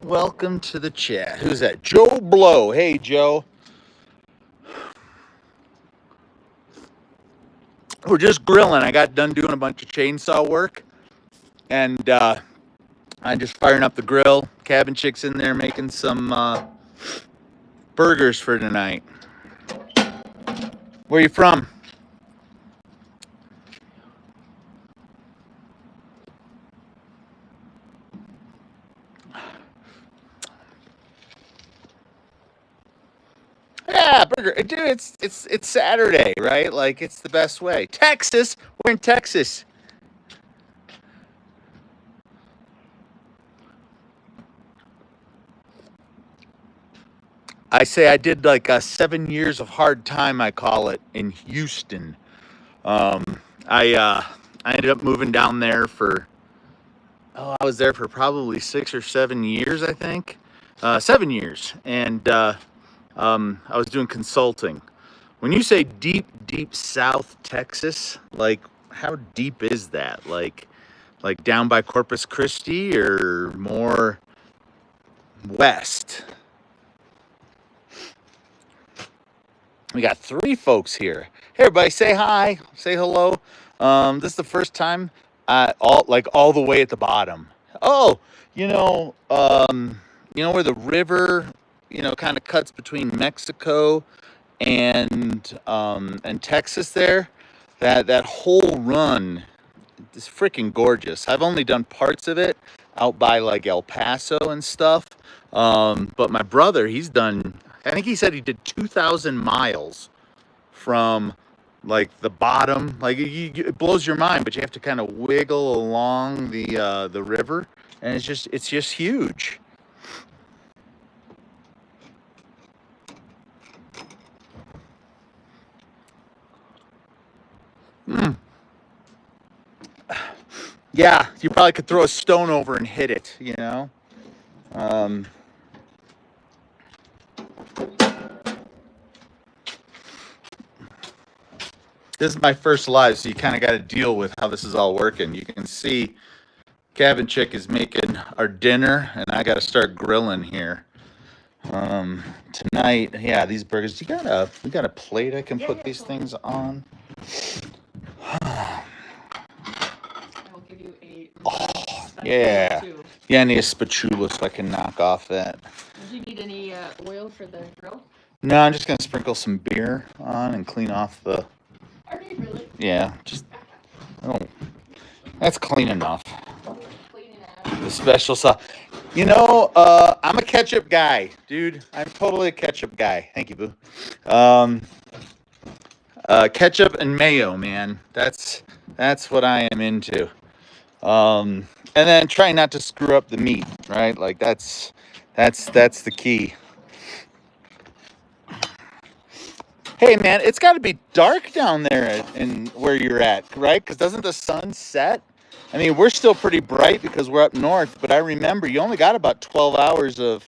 Welcome to the chat. Who's that? Joe Blow. Hey, Joe. We're just grilling. I got done doing a bunch of chainsaw work, and I'm just firing up the grill. Cabin Chick's in there making some burgers for tonight. Where you from? Yeah, burger. Dude, it's Saturday, right? Like, it's the best way. Texas. We're in Texas. I say I did like 7 years of hard time, I call it, in Houston. I ended up moving down there for, I was there for probably 6 or 7 years, I think. 7 years. And I was doing consulting. When you say deep, deep South Texas, like, how deep is that? Like down by Corpus Christi or more west? We got 3 folks here. Hey, everybody, say hi, say hello. This is the first time all the way at the bottom. Oh, where the river, kind of cuts between Mexico and Texas there. That whole run is freaking gorgeous. I've only done parts of it out by like El Paso and stuff. But my brother, I think he said he did 2,000 miles from like the bottom. Like it blows your mind, but you have to kind of wiggle along the river, and it's just huge. Yeah, you probably could throw a stone over and hit it, This is my first live, so you kind of got to deal with how this is all working. You can see Cabin Chick is making our dinner, and I got to start grilling here tonight. Yeah, these burgers. We got a plate I can put these things on. I'll give you a Yeah. Yeah, I need a spatula so I can knock off that. Do you need any oil for the grill? No, I'm just gonna sprinkle some beer on and clean off the. Are you really? Yeah, that's clean enough. Clean it out. The special sauce. I'm a ketchup guy, dude. I'm totally a ketchup guy. Thank you, boo. Ketchup and mayo, man. That's what I am into. And then try not to screw up the meat, right? Like that's the key. Hey, man, it's got to be dark down there in where you're at, right? Because doesn't the sun set? I mean, we're still pretty bright because we're up north, but I remember you only got about 12 hours of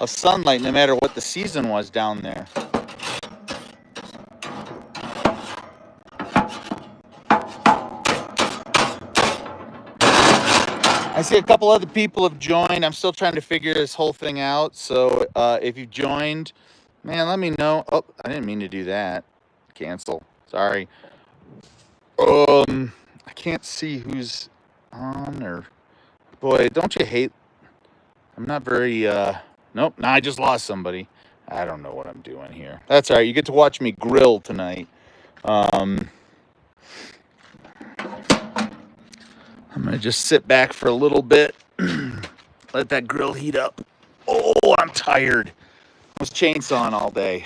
sunlight no matter what the season was down there. I see a couple other people have joined. I'm still trying to figure this whole thing out. So if you joined, man, let me know. Oh, I didn't mean to do that. Cancel. Sorry. I can't see who's on or. Boy, don't you hate? I'm not very. Nope. Nah, I just lost somebody. I don't know what I'm doing here. That's all right. You get to watch me grill tonight. I'm going to just sit back for a little bit. Let that grill heat up. Oh, I'm tired. I was chainsawing all day.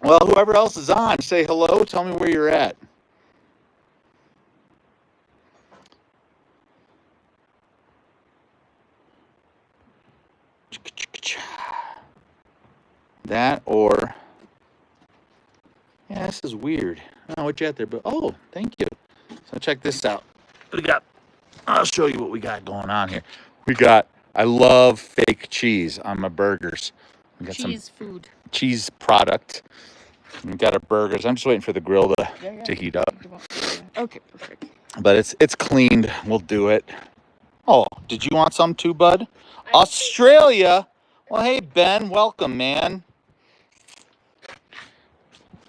Well, whoever else is on, say hello. Tell me where you're at. That or... Yeah, this is weird. I don't know what you got there, but oh, thank you. So check this out. What we got? I'll show you what we got going on here. I love fake cheese on my burgers. We got cheese food. Cheese product. We got our burgers. I'm just waiting for the grill to heat up. Okay, perfect. but it's cleaned. We'll do it. Oh, did you want some too, bud? Australia. Well, hey Ben, welcome, man.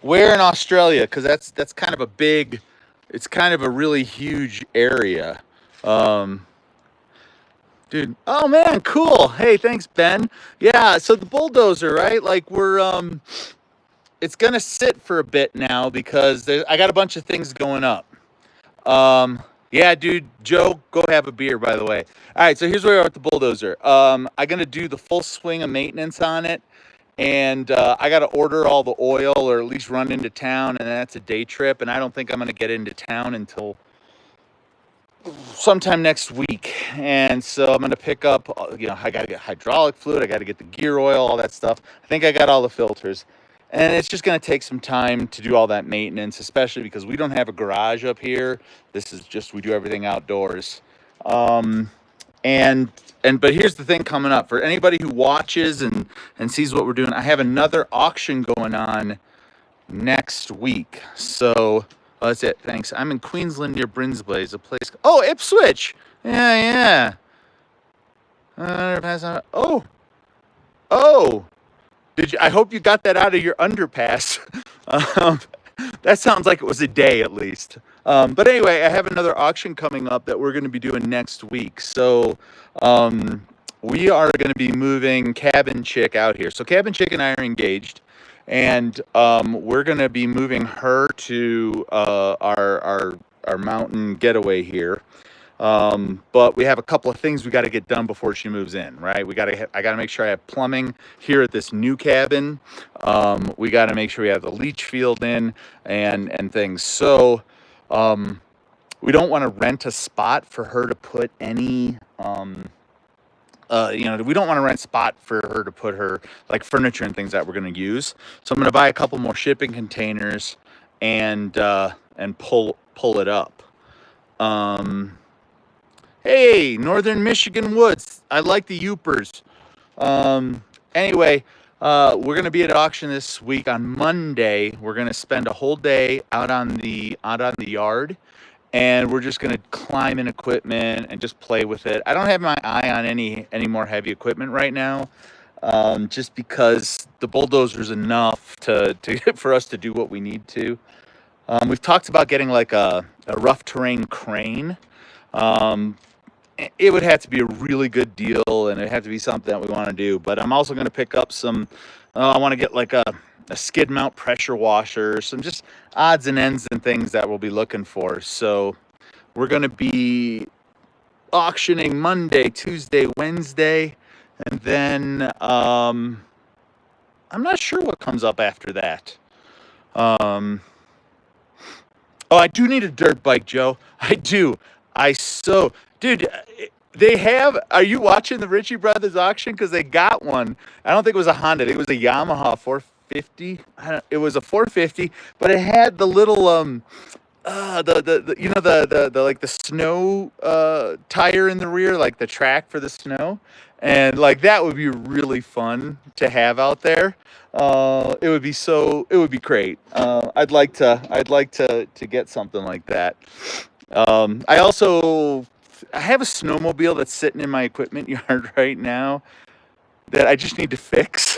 Where in Australia? Because that's kind of a big, it's kind of a really huge area. Um, Dude, oh man, cool. Hey, thanks, Ben. Yeah, so the bulldozer, right? Like it's gonna sit for a bit now because I got a bunch of things going up. Yeah, dude, Joe, go have a beer, by the way. All right, so here's where we are with the bulldozer. I'm gonna do the full swing of maintenance on it, and I gotta order all the oil, or at least run into town, and that's a day trip, and I don't think I'm gonna get into town until sometime next week. And so I'm going to pick up, I got to get hydraulic fluid, I got to get the gear oil, all that stuff. I think I got all the filters. And it's just going to take some time to do all that maintenance, especially because we don't have a garage up here. This is just, we do everything outdoors. Um, and but here's the thing coming up for anybody who watches and sees what we're doing. I have another auction going on next week. So that's it. Thanks. I'm in Queensland near Brinsblaze, a place. Oh, Ipswich. Yeah, yeah. Oh. Did you? I hope you got that out of your underpass. um, that sounds like it was a day at least. But anyway, I have another auction coming up that we're going to be doing next week. So we are going to be moving Cabin Chick out here. So Cabin Chick and I are engaged, and we're going to be moving her to our mountain getaway here. But we have a couple of things we got to get done before she moves in, right? I got to make sure I have plumbing here at this new cabin. We got to make sure we have the leach field in and things. So, we don't want to rent a spot for her to put any, we don't want to rent a spot for her to put her like furniture and things that we're going to use. So I'm going to buy a couple more shipping containers and pull it up. Hey, Northern Michigan Woods. I like the Yoopers. Anyway, we're going to be at auction this week on Monday. We're going to spend a whole day out on the yard, and we're just going to climb in equipment and just play with it. I don't have my eye on any more heavy equipment right now, just because the bulldozer's enough to for us to do what we need to. We've talked about getting like a rough terrain crane. It would have to be a really good deal, and it'd have to be something that we want to do. But I'm also going to pick up some, I want to get like a skid mount pressure washer, some just odds and ends and things that we'll be looking for. So we're going to be auctioning Monday, Tuesday, Wednesday, and then I'm not sure what comes up after that. Oh, I do need a dirt bike, Joe. I do. Dude, are you watching the Ritchie Brothers auction? Because they got one. I don't think it was a Honda. I think it was a Yamaha 450. It was a 450, but it had the little, the like the snow tire in the rear, like the track for the snow. And like that would be really fun to have out there. It would be great. I'd like to get something like that. I have a snowmobile that's sitting in my equipment yard right now that I just need to fix.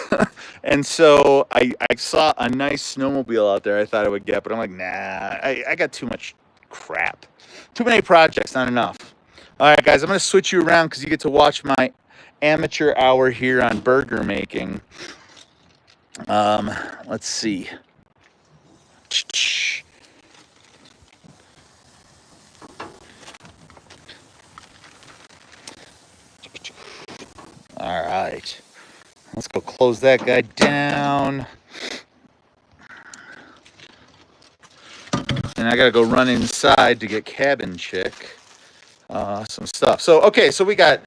And so I saw a nice snowmobile out there I thought I would get, but I'm like, nah, I got too much crap. Too many projects, not enough. All right, guys, I'm going to switch you around because you get to watch my amateur hour here on burger making. Let's see. All right, let's go close that guy down. And I gotta go run inside to get Cabin Chick some stuff. So, okay, so we got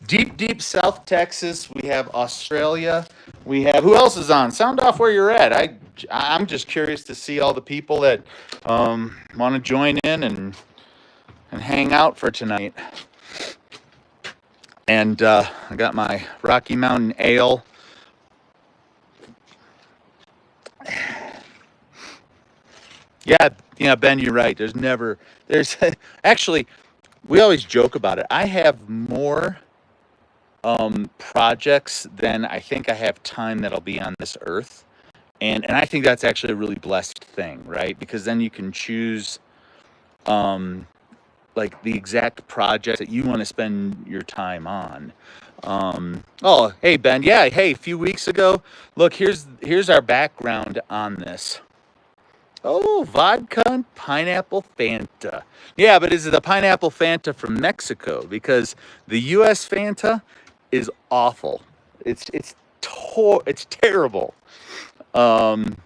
deep South Texas. We have Australia. We have, who else is on? Sound off where you're at. I'm just curious to see all the people that want to join in and hang out for tonight. And I got my Rocky Mountain Ale. Yeah, Ben, you're right. There's actually, we always joke about it. I have more projects than I think I have time that'll be on this earth. And I think that's actually a really blessed thing, right? Because then you can choose um, like the exact project that you want to spend your time on. Oh, hey Ben, yeah, hey, a few weeks ago, look, here's our background on this. Oh, vodka and pineapple Fanta. Yeah, but is it the pineapple Fanta from Mexico? Because the U.S. Fanta is awful. It's terrible. Um,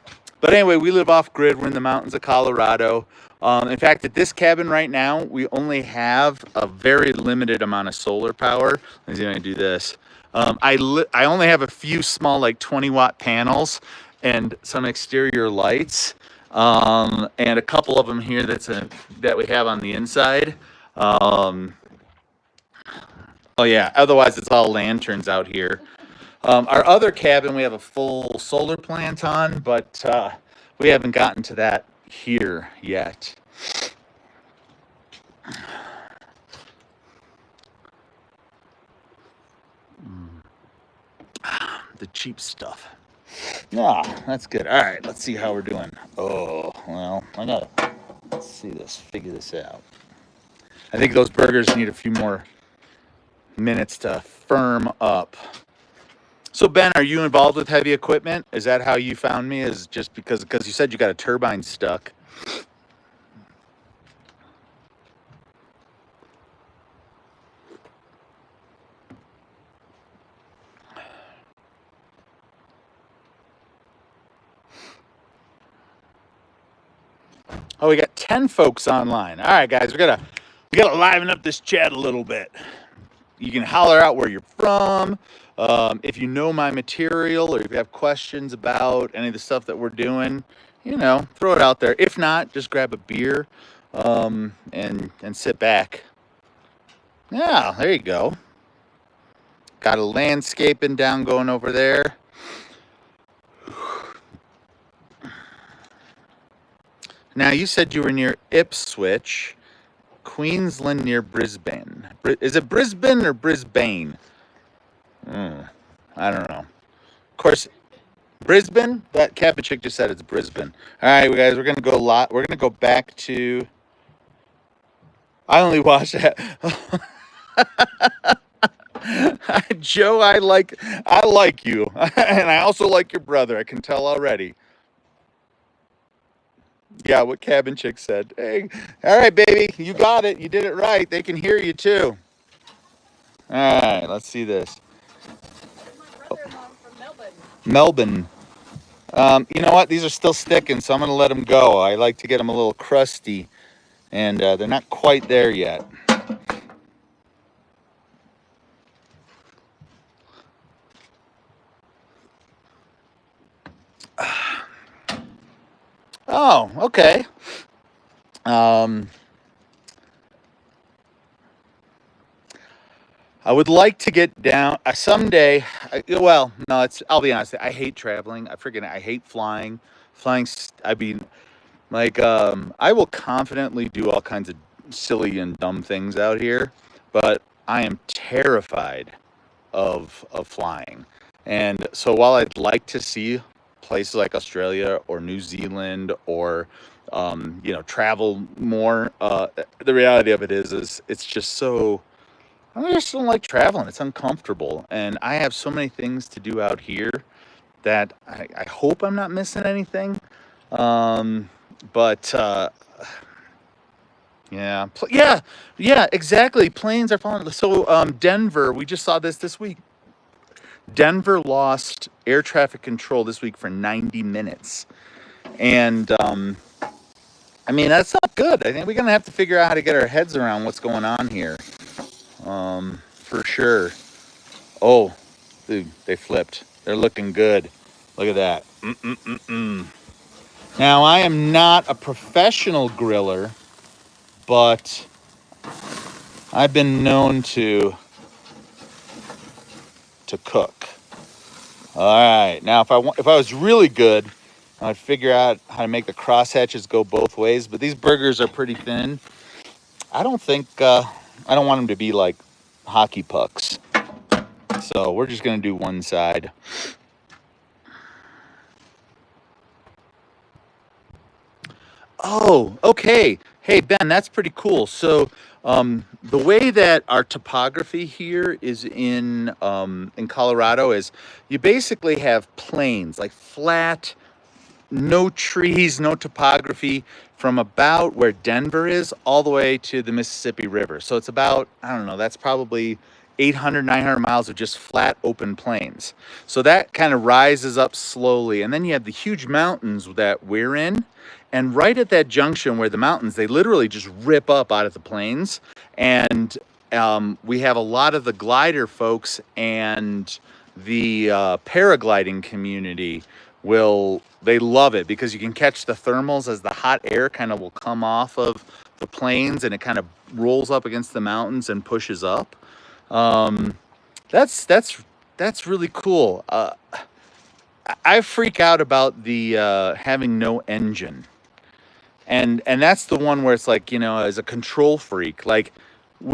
but anyway, we live off grid. We're in the mountains of Colorado. In fact, at this cabin right now, we only have a very limited amount of solar power. Let me see if I can do this. I only have a few small, like 20-watt panels and some exterior lights, and a couple of them here that we have on the inside. Um, oh yeah. Otherwise, it's all lanterns out here. Our other cabin, we have a full solar plant on, but we haven't gotten to that here yet. The cheap stuff. Yeah, that's good. All right, let's see how we're doing. Oh, well, let's see this, figure this out. I think those burgers need a few more minutes to firm up. So Ben, are you involved with heavy equipment? Is that how you found me? Is just because you said you got a turbine stuck? Oh, we got 10 folks online. All right, guys, we gotta liven up this chat a little bit. You can holler out where you're from. If you know my material or if you have questions about any of the stuff that we're doing, throw it out there. If not, just grab a beer and sit back. Yeah, there you go. Got a landscaping down going over there. Now, you said you were near Ipswich, Queensland near Brisbane. Is it Brisbane or Brisbane? I don't know. Of course, Brisbane? That cabin chick just said it's Brisbane. All right, guys, we're gonna go back to. I only watched that. Joe, I like you, and I also like your brother. I can tell already. Yeah, what cabin chick said. Hey, all right, baby, you got it. You did it right. They can hear you too. All right, let's see this. My brother-in-law from Melbourne. Melbourne. You know what? These are still sticking, so I'm going to let them go. I like to get them a little crusty, and they're not quite there yet. Oh, okay. I would like to get down someday. Well, no, I'll be honest. I hate traveling. I hate flying. I mean, like, I will confidently do all kinds of silly and dumb things out here, but I am terrified of flying. And so while I'd like to see places like Australia or New Zealand or travel more, the reality of it is it's just so. I just don't like traveling. It's uncomfortable, and I have so many things to do out here that I hope I'm not missing anything. But yeah, yeah, exactly. Planes are falling. So Denver, we just saw this week. Denver lost air traffic control this week for 90 minutes, and I mean that's not good. I think we're gonna have to figure out how to get our heads around what's going on here, for sure. Oh, dude, they flipped. They're looking good. Look at that. Now, I am not a professional griller, but I've been known to cook. All right. Now, if I was really good, I'd figure out how to make the crosshatches go both ways, but these burgers are pretty thin. I don't think, I don't want them to be like hockey pucks. So we're just going to do one side. Oh, okay. Hey, Ben, that's pretty cool. So, the way that our topography here is in Colorado is you basically have plains, like flat, no trees, no topography from about where Denver is all the way to the Mississippi River. So it's about, I don't know, that's probably 800, 900 miles of just flat open plains. So that kind of rises up slowly. And then you have the huge mountains that we're in. And right at that junction where the mountains, they literally just rip up out of the plains. And we have a lot of the glider folks and the paragliding community they love it because you can catch the thermals as the hot air kind of will come off of the plains and it kind of rolls up against the mountains and pushes up. Um, that's really cool. I freak out about the having no engine, and that's the one where it's like, as a control freak, like. All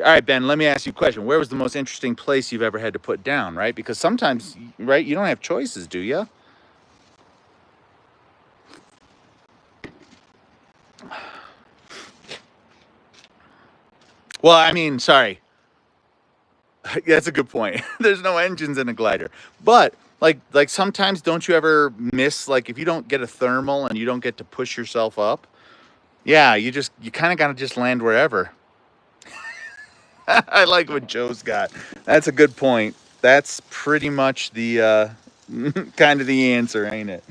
right, Ben, let me ask you a question. Where was the most interesting place you've ever had to put down, right? Because sometimes, right, you don't have choices, do you? Well, I mean, sorry. That's a good point. There's no engines in a glider. But like sometimes don't you ever miss, like if you don't get a thermal and you don't get to push yourself up? Yeah, you kind of got to just land wherever. I like what Joe's got. That's a good point. That's pretty much the kind of the answer, ain't it?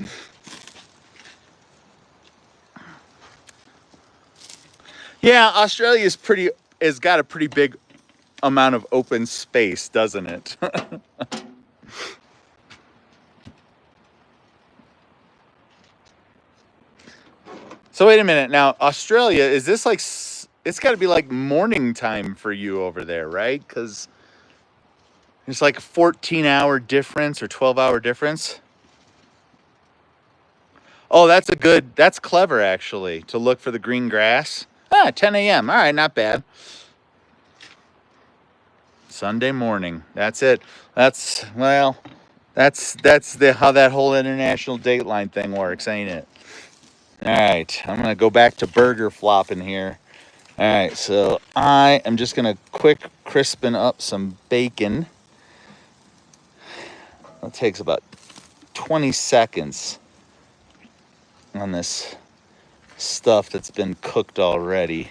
Yeah, Australia's pretty has got a pretty big amount of open space, doesn't it? So wait a minute. Now, Australia, is this like it's got to be like morning time for you over there, right? Cuz it's like a 14-hour difference or 12-hour difference. Oh, that's clever actually to look for the green grass. 10 a.m. All right, not bad. Sunday morning. That's it. That's the how that whole international dateline thing works, ain't it? All right, I'm gonna go back to burger flopping here. All right, so I am just gonna quick crispin up some bacon. It takes about 20 seconds on this stuff that's been cooked already.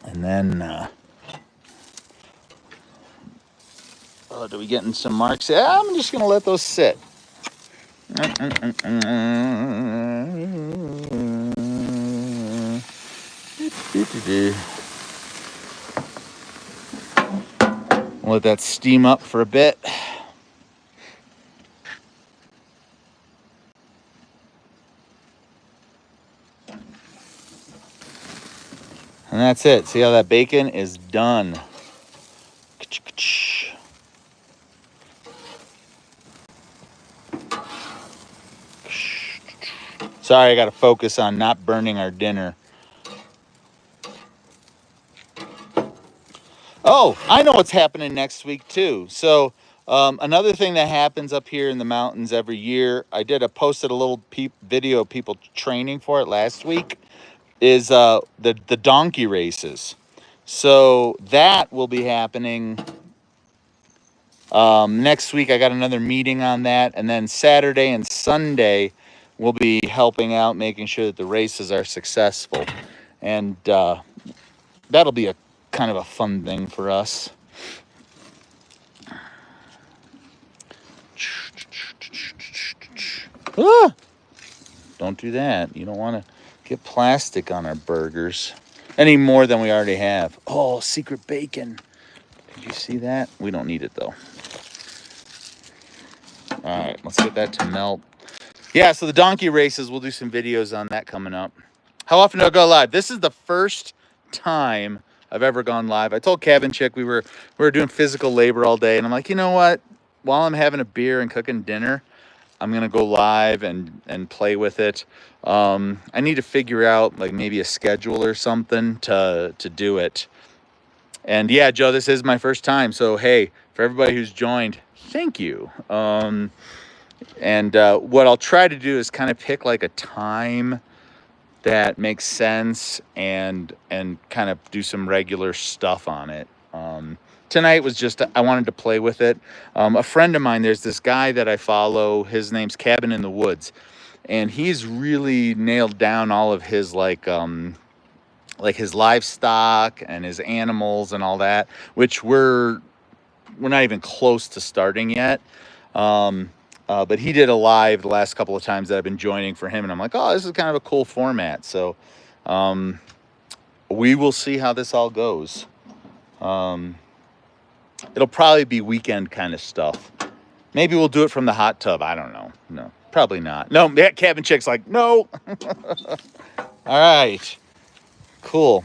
And then, do we getting some marks? Yeah, I'm just gonna let those sit. Let that steam up for a bit. And that's it. See how that bacon is done. Sorry, I got to focus on not burning our dinner. Oh, I know what's happening next week too. So another thing that happens up here in the mountains every year, posted a little video of people training for it last week, is the donkey races. So that will be happening next week. I got another meeting on that, and then Saturday and Sunday we'll be helping out, making sure that the races are successful, and that'll be a kind of a fun thing for us. Ah! Don't do that. You don't want to get plastic on our burgers any more than we already have. Oh, secret bacon. Did you see that? We don't need it though. All right, let's get that to melt. Yeah, so the donkey races, we'll do some videos on that coming up. How often do I go live? This is the first time I've ever gone live. I told Cabin Chick we were doing physical labor all day, and I'm like, you know what? While I'm having a beer and cooking dinner, I'm gonna go live and play with it. I need to figure out like maybe a schedule or something to do it. And yeah, Joe, this is my first time, so hey, for everybody who's joined, thank you. And what I'll try to do is kind of pick like a time that makes sense and kind of do some regular stuff on it. Tonight was just, I wanted to play with it. A friend of mine, there's this guy that I follow, his name's Cabin in the Woods, and he's really nailed down all of his like his livestock and his animals and all that, which we're not even close to starting yet. But he did a live the last couple of times that I've been joining for him, and I'm like, oh, this is kind of a cool format. So we will see how this all goes. It'll probably be weekend kind of stuff. Maybe we'll do it from the hot tub. I don't know. No, probably not. No, that cabin chick's like, no. All right. Cool.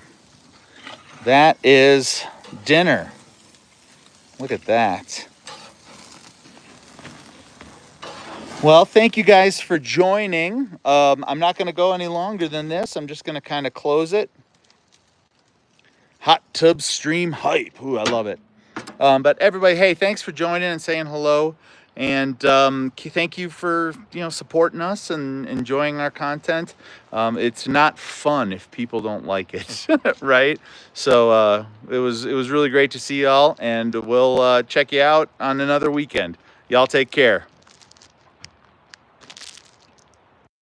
That is dinner. Look at that. Well, thank you guys for joining. I'm not going to go any longer than this. I'm just going to kind of close it. Hot tub stream hype. Ooh, I love it. But everybody, hey, thanks for joining and saying hello. And thank you for supporting us and enjoying our content. It's not fun if people don't like it, right? So it was really great to see y'all, and we'll check you out on another weekend. Y'all take care.